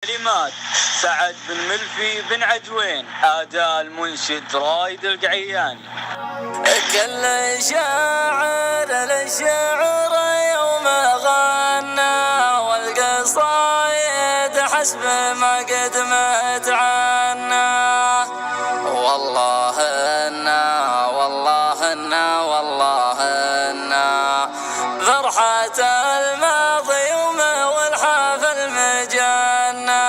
كلمات سعد بن ملفي بن عجوين، أداء المنشد رايد القعياني. كل شاعر للشعر يوم غنى، والقصايد حسب ما قدمت عنا. والله إنا والله إنا والله إنا فرحة الماضي يوم والحافل مجنة،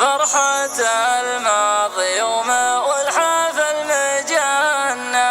فرحة الماضي يوم والحافل مجنة.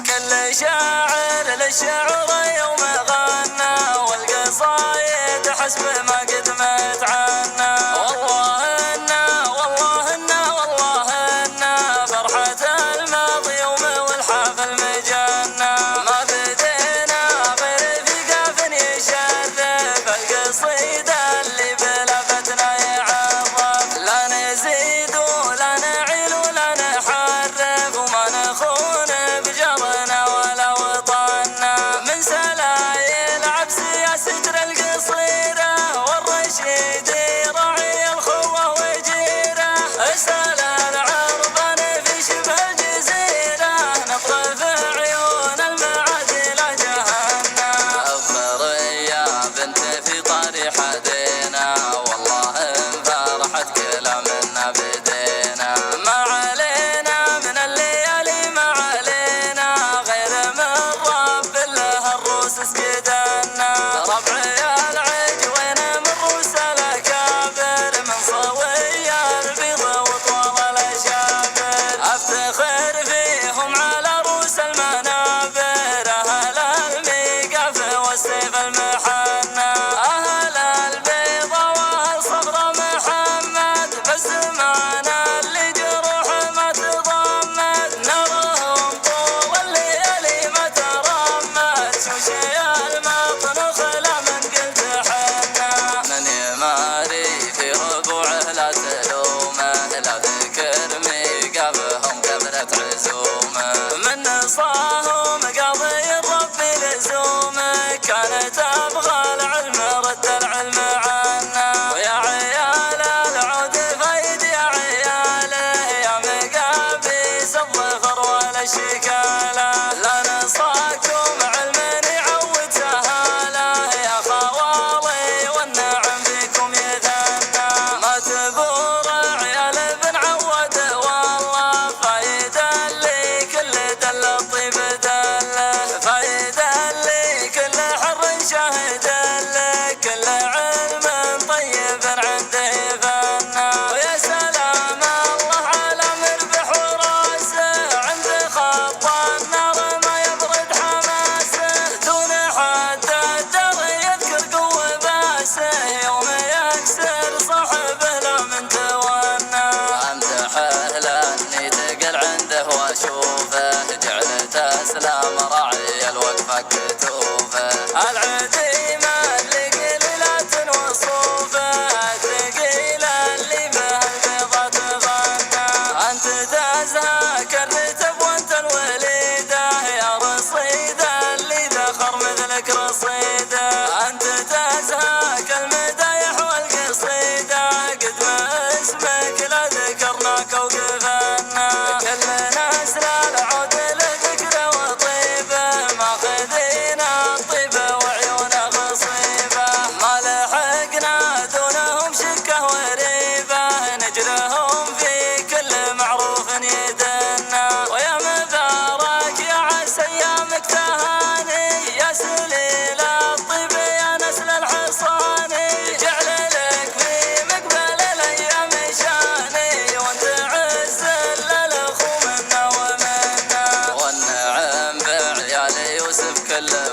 كل شاعر للشعر يوم غنى، والقصايد حسب ما قدمت عنا. والله إنا والله إنا والله إنا فرحة الماضي يوم والحافل مجنة. ما بدينا غير في قاف يشرف القصيدة اللي بلفتنا يعرف. لا نزيد ولا نعيل ولا نحرف، وما نخون بجرنا ولا وطنا. من سلايل عبس يا ستر القصيرة، والرشيد راعي الخوة وجيره. اسأل العربان في شبه الجزيرة، نطرف عيون المعادلة جهنم. أفر يا بنت في طريح دينا، والله إن فرحت كلامنا بدينا. ما علينا من الليالي ما علينا، غير من رب له الروس سجدنا. ربعي العجوين من روس الأكابر، من صوي البيض وطول الأشابر. أفتخر فيهم على روس المنابر، أهل الميقاف والسيف المحنى. أهل البيض وأهل صبر محمد، فالزمان اللي جروح ما تضمد. نرهم طول الليالي ما ترمد، شوشي المطنخ لا من قلت حنا. من يماري في ربوعه لا تلومه، لا ذكر ميقافهم كبرت عزومه. من نصاهم قاضي الرب لزومه، كانت ابغى العلم رد العلم عنا. ويا عيال العود فايد يا عياله، يا مقابيس الظفر والشكاله. لا نصاكم علم يعود سهاله، يا خوالي والنعم فيكم يثنى. ما تبور عيال بن عود والله، فايد اللي كل دل الطيب دله. فايد اللي كل حر شاهد له، كل علم طيب عنده فنى. ويا سلام الله على مربح وراسه، عند خط النار ما يبرد حماسه. دون حد الدر يذكر قوة باسه، يوم يكسر صاحبه لا من تونى. امدحه لاني تقل عنده واشوفه، جعلت اسلام راعي الوقفه كتوفه. العديم اللي قليلات وصوفه، الثقيل اللي به البيضة تغنى. انت تزهاك الرتب وانت الوليده، يا رصيده اللي ذخر مثلك رصيده. انت تزهاك المدايح والقصيده، قد ما اسمك لا ذكرناك وقفنا. كلنا اسلال عود له ذكره وطيبه، ماخذينا الطيبه وعيونه غصيبه. ما لحقنا دونهم شكه وريبه، نجرهم في كل معروف يدنا. ويا مبارك يا عسى ايامك تهاني، يا سليل الطيب يا نسل الحصاني. جعل لك في مقبل الايام شاني، وانت عز للاخو منا ومنا. والنعم بعيال يوسف كله